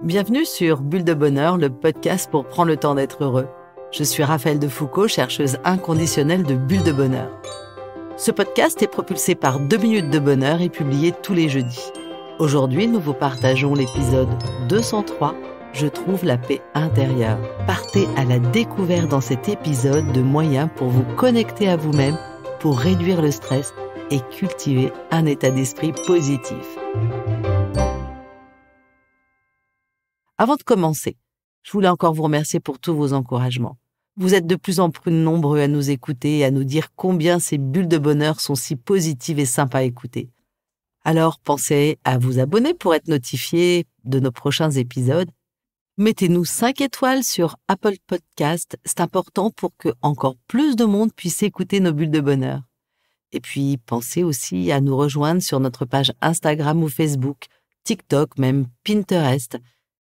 Bienvenue sur Bulle de Bonheur, le podcast pour prendre le temps d'être heureux. Je suis Raphaëlle de Foucault, chercheuse inconditionnelle de Bulle de Bonheur. Ce podcast est propulsé par 2 minutes de bonheur et publié tous les jeudis. Aujourd'hui, nous vous partageons l'épisode 203, Je trouve la paix intérieure. Partez à la découverte dans cet épisode de moyens pour vous connecter à vous-même, pour réduire le stress et cultiver un état d'esprit positif. Avant de commencer, je voulais encore vous remercier pour tous vos encouragements. Vous êtes de plus en plus nombreux à nous écouter et à nous dire combien ces bulles de bonheur sont si positives et sympas à écouter. Alors pensez à vous abonner pour être notifié de nos prochains épisodes. Mettez-nous 5 étoiles sur Apple Podcast, c'est important pour que encore plus de monde puisse écouter nos bulles de bonheur. Et puis pensez aussi à nous rejoindre sur notre page Instagram ou Facebook, TikTok, même Pinterest.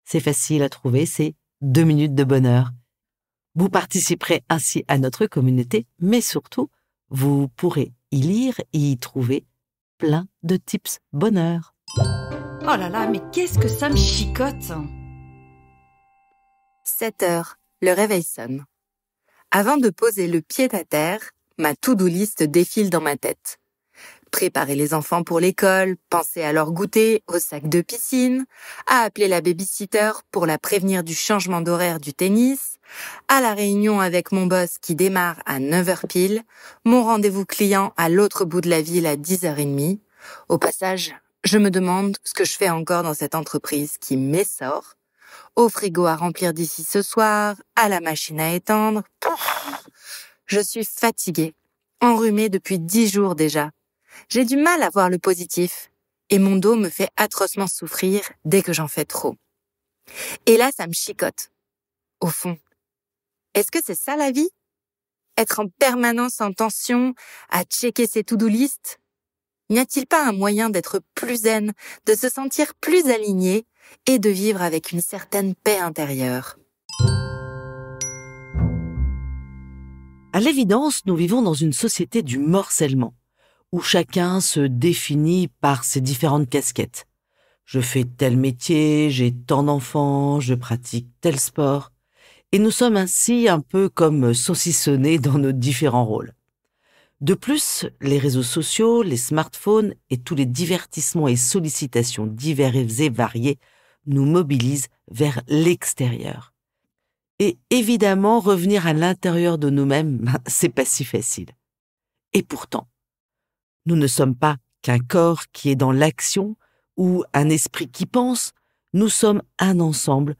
C'est facile à trouver, c'est 2 minutes de bonheur. Vous participerez ainsi à notre communauté, mais surtout, vous pourrez y lire et y trouver plein de tips bonheur. Oh là là, mais qu'est-ce que ça me chicote! 7 heures, le réveil sonne. Avant de poser le pied à terre, ma to-do list défile dans ma tête. Préparer les enfants pour l'école, penser à leur goûter, au sac de piscine, à appeler la babysitter pour la prévenir du changement d'horaire du tennis, à la réunion avec mon boss qui démarre à 9h pile, mon rendez-vous client à l'autre bout de la ville à 10h30. Au passage, je me demande ce que je fais encore dans cette entreprise qui m'essore. Au frigo à remplir d'ici ce soir, à la machine à étendre. Je suis fatiguée, enrhumée depuis 10 jours déjà. J'ai du mal à voir le positif et mon dos me fait atrocement souffrir dès que j'en fais trop. Et là, ça me chicote. Au fond, est-ce que c'est ça la vie? Être en permanence en tension, à checker ses to-do list? N'y a-t-il pas un moyen d'être plus zen, de se sentir plus aligné et de vivre avec une certaine paix intérieure? À l'évidence, nous vivons dans une société du morcellement, où chacun se définit par ses différentes casquettes. Je fais tel métier, j'ai tant d'enfants, je pratique tel sport. Et nous sommes ainsi un peu comme saucissonnés dans nos différents rôles. De plus, les réseaux sociaux, les smartphones et tous les divertissements et sollicitations divers et variés nous mobilisent vers l'extérieur. Et évidemment, revenir à l'intérieur de nous-mêmes, c'est pas si facile. Et pourtant, nous ne sommes pas qu'un corps qui est dans l'action ou un esprit qui pense, nous sommes un ensemble,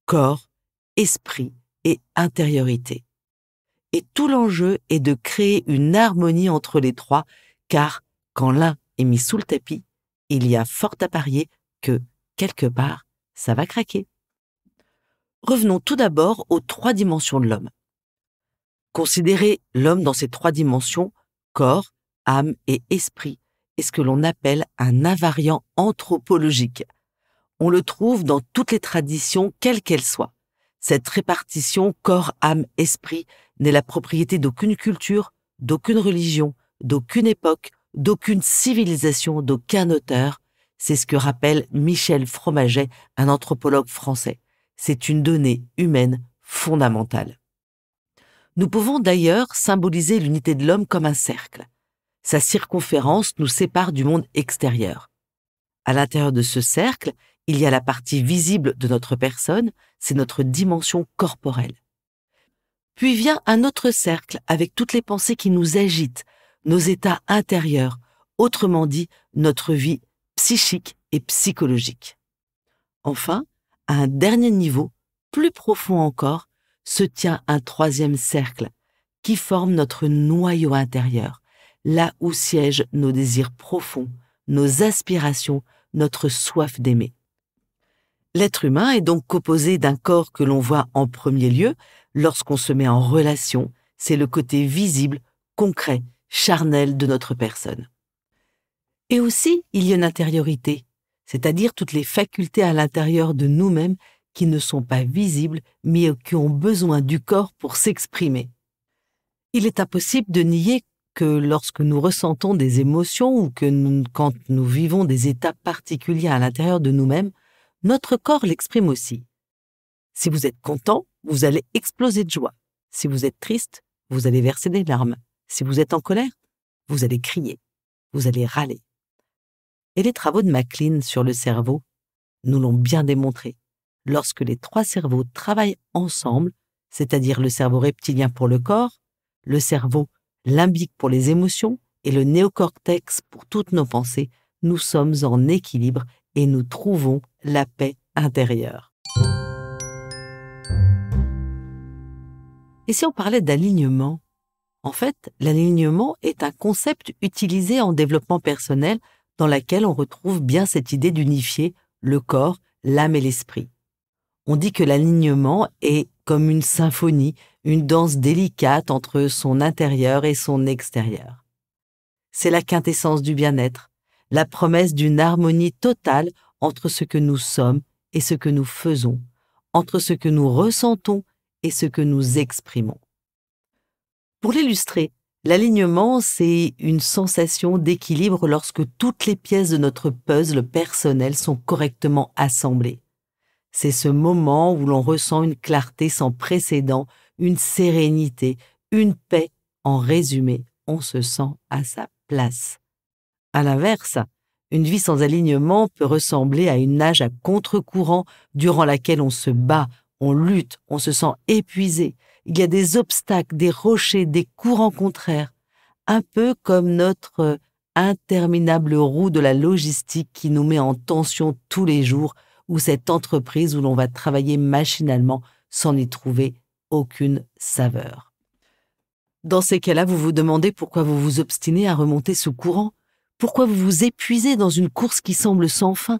corps, esprit et intériorité. Et tout l'enjeu est de créer une harmonie entre les trois, car quand l'un est mis sous le tapis, il y a fort à parier que, quelque part, ça va craquer. Revenons tout d'abord aux 3 dimensions de l'homme. Considérer l'homme dans ces 3 dimensions, corps, âme et esprit, est ce que l'on appelle un invariant anthropologique. On le trouve dans toutes les traditions, quelles qu'elles soient. Cette répartition corps, âme, esprit n'est la propriété d'aucune culture, d'aucune religion, d'aucune époque, d'aucune civilisation, d'aucun auteur. C'est ce que rappelle Michel Fromaget, un anthropologue français. C'est une donnée humaine fondamentale. Nous pouvons d'ailleurs symboliser l'unité de l'homme comme un cercle. Sa circonférence nous sépare du monde extérieur. À l'intérieur de ce cercle, il y a la partie visible de notre personne, c'est notre dimension corporelle. Puis vient un autre cercle avec toutes les pensées qui nous agitent, nos états intérieurs, autrement dit, notre vie psychique et psychologique. Enfin, à un dernier niveau, plus profond encore, se tient un 3e cercle qui forme notre noyau intérieur, là où siègent nos désirs profonds, nos aspirations, notre soif d'aimer. L'être humain est donc composé d'un corps que l'on voit en premier lieu lorsqu'on se met en relation, c'est le côté visible, concret, charnel de notre personne. Et aussi, il y a une intériorité, c'est-à-dire toutes les facultés à l'intérieur de nous-mêmes qui ne sont pas visibles mais qui ont besoin du corps pour s'exprimer. Il est impossible de nier que lorsque nous ressentons des émotions ou quand nous vivons des états particuliers à l'intérieur de nous-mêmes, notre corps l'exprime aussi. Si vous êtes content, vous allez exploser de joie. Si vous êtes triste, vous allez verser des larmes. Si vous êtes en colère, vous allez crier, vous allez râler. Et les travaux de MacLean sur le cerveau nous l'ont bien démontré. Lorsque les 3 cerveaux travaillent ensemble, c'est-à-dire le cerveau reptilien pour le corps, le cerveau limbique pour les émotions et le néocortex pour toutes nos pensées, nous sommes en équilibre et nous trouvons la paix intérieure. Et si on parlait d'alignement? En fait, l'alignement est un concept utilisé en développement personnel dans lequel on retrouve bien cette idée d'unifier le corps, l'âme et l'esprit. On dit que l'alignement est comme une symphonie, une danse délicate entre son intérieur et son extérieur. C'est la quintessence du bien-être, la promesse d'une harmonie totale entre ce que nous sommes et ce que nous faisons, entre ce que nous ressentons et ce que nous exprimons. Pour l'illustrer, l'alignement, c'est une sensation d'équilibre lorsque toutes les pièces de notre puzzle personnel sont correctement assemblées. C'est ce moment où l'on ressent une clarté sans précédent, une sérénité, une paix. En résumé, on se sent à sa place. À l'inverse, une vie sans alignement peut ressembler à une nage à contre-courant durant laquelle on se bat, on lutte, on se sent épuisé. Il y a des obstacles, des rochers, des courants contraires, un peu comme notre interminable roue de la logistique qui nous met en tension tous les jours, ou cette entreprise où l'on va travailler machinalement sans y trouver aucune saveur. Dans ces cas-là, vous vous demandez pourquoi vous vous obstinez à remonter ce courant, pourquoi vous vous épuisez dans une course qui semble sans fin.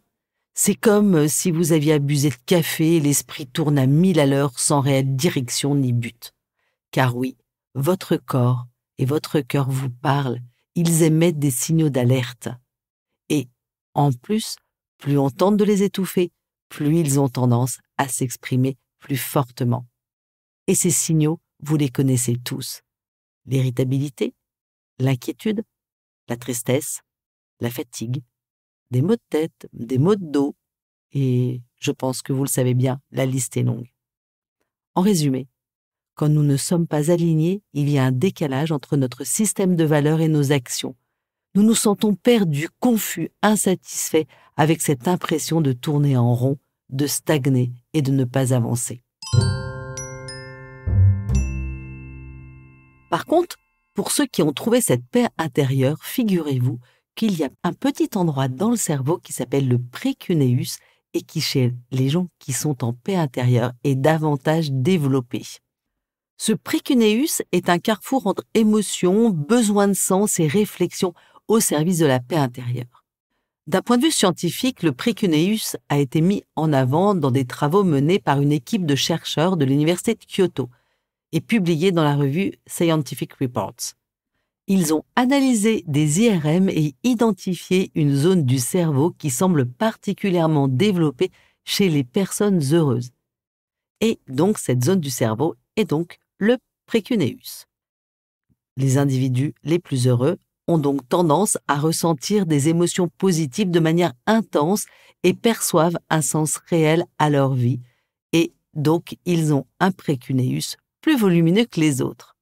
C'est comme si vous aviez abusé de café et l'esprit tourne à 1000 à l'heure sans réelle direction ni but. Car oui, votre corps et votre cœur vous parlent, ils émettent des signaux d'alerte. Et, en plus, plus on tente de les étouffer, plus ils ont tendance à s'exprimer plus fortement. Et ces signaux, vous les connaissez tous. L'irritabilité, l'inquiétude, la tristesse, la fatigue, des maux de tête, des maux de dos, et je pense que vous le savez bien, la liste est longue. En résumé, quand nous ne sommes pas alignés, il y a un décalage entre notre système de valeurs et nos actions. Nous nous sentons perdus, confus, insatisfaits, avec cette impression de tourner en rond, de stagner et de ne pas avancer. Par contre, pour ceux qui ont trouvé cette paix intérieure, figurez-vous qu'il y a un petit endroit dans le cerveau qui s'appelle le précuneus et qui, chez les gens qui sont en paix intérieure, est davantage développé. Ce précuneus est un carrefour entre émotions, besoins de sens et réflexion au service de la paix intérieure. D'un point de vue scientifique, le précuneus a été mis en avant dans des travaux menés par une équipe de chercheurs de l'université de Kyoto et publiés dans la revue Scientific Reports. Ils ont analysé des IRM et identifié une zone du cerveau qui semble particulièrement développée chez les personnes heureuses. Et donc cette zone du cerveau est donc le précuneus. Les individus les plus heureux ont donc tendance à ressentir des émotions positives de manière intense et perçoivent un sens réel à leur vie, et donc ils ont un précuneus plus volumineux que les autres.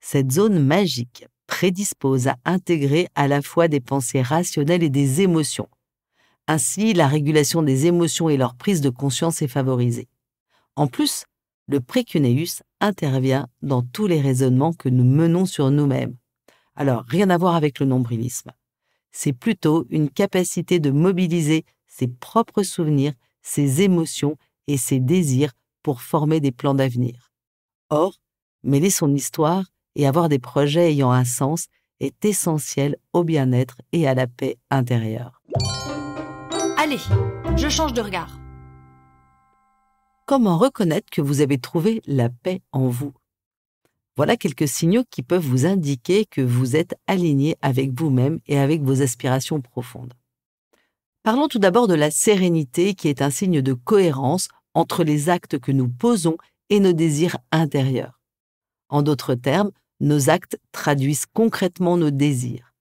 Cette zone magique prédispose à intégrer à la fois des pensées rationnelles et des émotions. Ainsi, la régulation des émotions et leur prise de conscience est favorisée. En plus, le précuneus intervient dans tous les raisonnements que nous menons sur nous-mêmes. Alors, rien à voir avec le nombrilisme. C'est plutôt une capacité de mobiliser ses propres souvenirs, ses émotions et ses désirs pour former des plans d'avenir. Or, mêler son histoire et avoir des projets ayant un sens est essentiel au bien-être et à la paix intérieure. Allez, je change de regard. Comment reconnaître que vous avez trouvé la paix en vous? Voilà quelques signaux qui peuvent vous indiquer que vous êtes aligné avec vous-même et avec vos aspirations profondes. Parlons tout d'abord de la sérénité qui est un signe de cohérence entre les actes que nous posons et nos désirs intérieurs. En d'autres termes, nos actes traduisent concrètement nos désirs.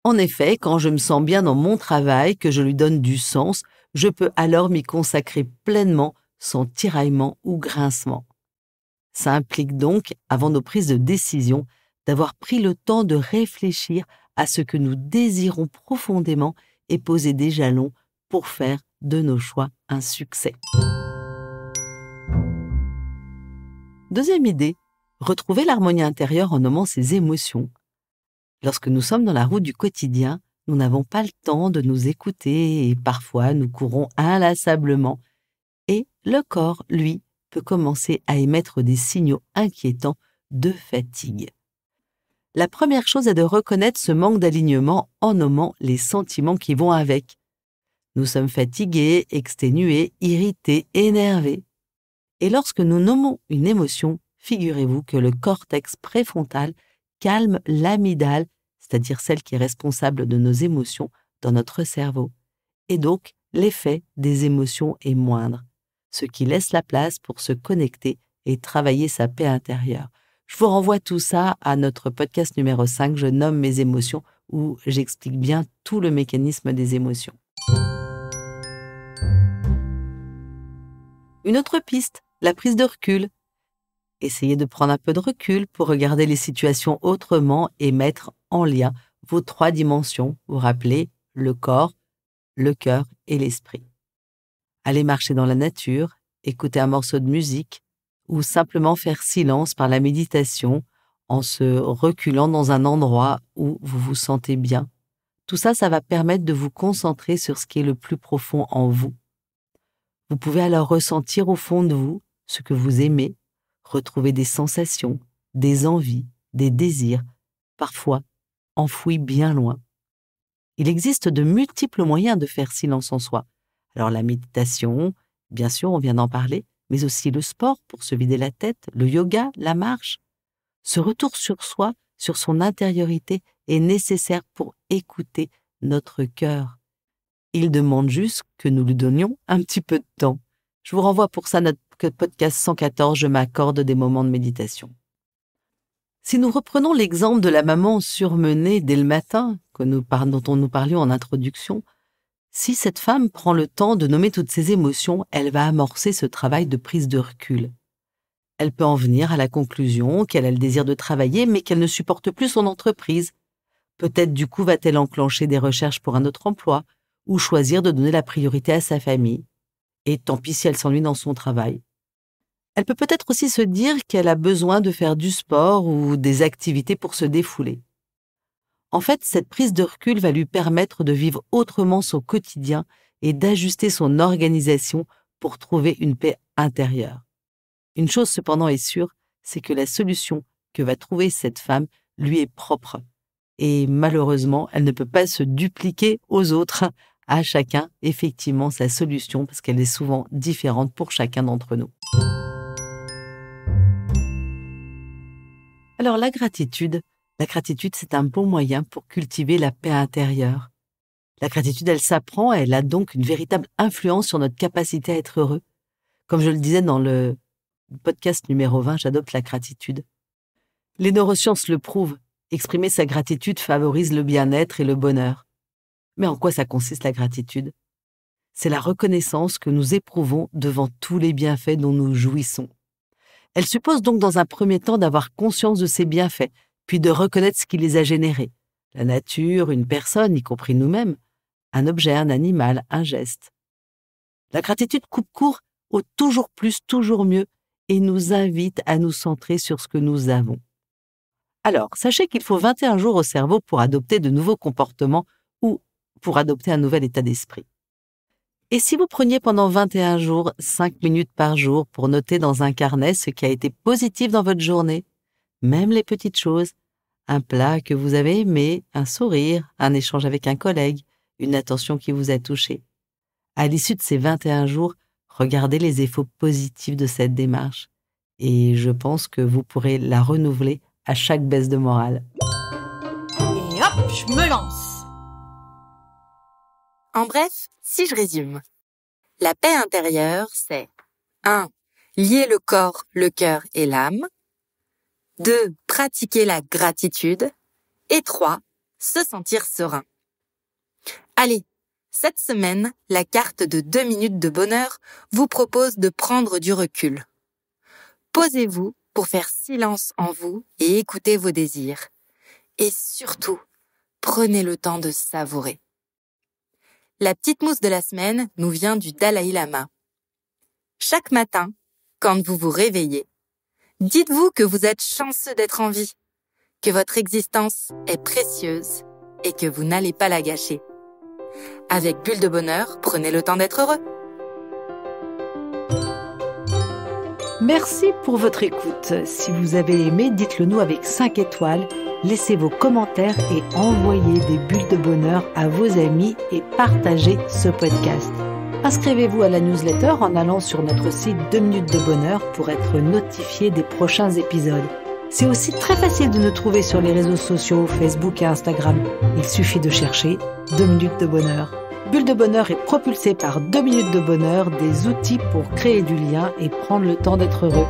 En effet, quand je me sens bien dans mon travail, que je lui donne du sens, je peux alors m'y consacrer pleinement, sans tiraillement ou grincement. Ça implique donc, avant nos prises de décision, d'avoir pris le temps de réfléchir à ce que nous désirons profondément et poser des jalons pour faire de nos choix un succès. Deuxième idée, retrouver l'harmonie intérieure en nommant ses émotions. Lorsque nous sommes dans la roue du quotidien, nous n'avons pas le temps de nous écouter et parfois nous courons inlassablement. Et le corps, lui, peut commencer à émettre des signaux inquiétants de fatigue. La première chose est de reconnaître ce manque d'alignement en nommant les sentiments qui vont avec. Nous sommes fatigués, exténués, irrités, énervés. Et lorsque nous nommons une émotion, figurez-vous que le cortex préfrontal calme l'amygdale, c'est-à-dire celle qui est responsable de nos émotions dans notre cerveau. Et donc, l'effet des émotions est moindre, ce qui laisse la place pour se connecter et travailler sa paix intérieure. Je vous renvoie tout ça à notre podcast numéro 5, je nomme mes émotions, où j'explique bien tout le mécanisme des émotions. Une autre piste, la prise de recul. Essayez de prendre un peu de recul pour regarder les situations autrement et mettre en lien vos 3 dimensions, vous rappelez, le corps, le cœur et l'esprit. Allez marcher dans la nature, écouter un morceau de musique ou simplement faire silence par la méditation en se reculant dans un endroit où vous vous sentez bien. Tout ça, ça va permettre de vous concentrer sur ce qui est le plus profond en vous. Vous pouvez alors ressentir au fond de vous ce que vous aimez, retrouver des sensations, des envies, des désirs, parfois enfouis bien loin. Il existe de multiples moyens de faire silence en soi. Alors la méditation, bien sûr, on vient d'en parler, mais aussi le sport pour se vider la tête, le yoga, la marche. Ce retour sur soi, sur son intériorité, est nécessaire pour écouter notre cœur. Il demande juste que nous lui donnions un petit peu de temps. Je vous renvoie pour ça à notre podcast 114, je m'accorde des moments de méditation. Si nous reprenons l'exemple de la maman surmenée dès le matin, dont nous parlions en introduction, si cette femme prend le temps de nommer toutes ses émotions, elle va amorcer ce travail de prise de recul. Elle peut en venir à la conclusion qu'elle a le désir de travailler, mais qu'elle ne supporte plus son entreprise. Peut-être du coup va-t-elle enclencher des recherches pour un autre emploi, ou choisir de donner la priorité à sa famille. Et tant pis si elle s'ennuie dans son travail. Elle peut peut-être aussi se dire qu'elle a besoin de faire du sport ou des activités pour se défouler. En fait, cette prise de recul va lui permettre de vivre autrement son quotidien et d'ajuster son organisation pour trouver une paix intérieure. Une chose cependant est sûre, c'est que la solution que va trouver cette femme lui est propre. Et malheureusement, elle ne peut pas se dupliquer aux autres. À chacun, effectivement, sa solution, parce qu'elle est souvent différente pour chacun d'entre nous. Alors la gratitude, c'est un bon moyen pour cultiver la paix intérieure. La gratitude, elle s'apprend, elle a donc une véritable influence sur notre capacité à être heureux. Comme je le disais dans le podcast numéro 20, j'adopte la gratitude. Les neurosciences le prouvent, exprimer sa gratitude favorise le bien-être et le bonheur. Mais en quoi ça consiste la gratitude ? C'est la reconnaissance que nous éprouvons devant tous les bienfaits dont nous jouissons. Elle suppose donc dans un premier temps d'avoir conscience de ces bienfaits, puis de reconnaître ce qui les a générés. La nature, une personne, y compris nous-mêmes, un objet, un animal, un geste. La gratitude coupe court au toujours plus, toujours mieux et nous invite à nous centrer sur ce que nous avons. Alors, sachez qu'il faut 21 jours au cerveau pour adopter de nouveaux comportements ou pour adopter un nouvel état d'esprit. Et si vous preniez pendant 21 jours, 5 minutes par jour pour noter dans un carnet ce qui a été positif dans votre journée, même les petites choses, un plat que vous avez aimé, un sourire, un échange avec un collègue, une attention qui vous a touché. À l'issue de ces 21 jours, regardez les effets positifs de cette démarche. Et je pense que vous pourrez la renouveler à chaque baisse de morale. Et hop, je me lance. En bref, si je résume, la paix intérieure, c'est 1. Lier le corps, le cœur et l'âme. 2. Pratiquer la gratitude. Et 3. se sentir serein. Allez, cette semaine, la carte de 2 minutes de bonheur vous propose de prendre du recul. Posez-vous pour faire silence en vous et écouter vos désirs. Et surtout, prenez le temps de savourer. La petite mousse de la semaine nous vient du Dalai Lama. Chaque matin, quand vous vous réveillez, dites-vous que vous êtes chanceux d'être en vie, que votre existence est précieuse et que vous n'allez pas la gâcher. Avec Bulle de Bonheur, prenez le temps d'être heureux. Merci pour votre écoute. Si vous avez aimé, dites-le nous avec 5 étoiles. Laissez vos commentaires et envoyez des bulles de bonheur à vos amis et partagez ce podcast. Inscrivez-vous à la newsletter en allant sur notre site 2 minutes de bonheur pour être notifié des prochains épisodes. C'est aussi très facile de nous trouver sur les réseaux sociaux, Facebook et Instagram. Il suffit de chercher 2 minutes de bonheur. Bulle de bonheur est propulsée par 2 minutes de bonheur, des outils pour créer du lien et prendre le temps d'être heureux.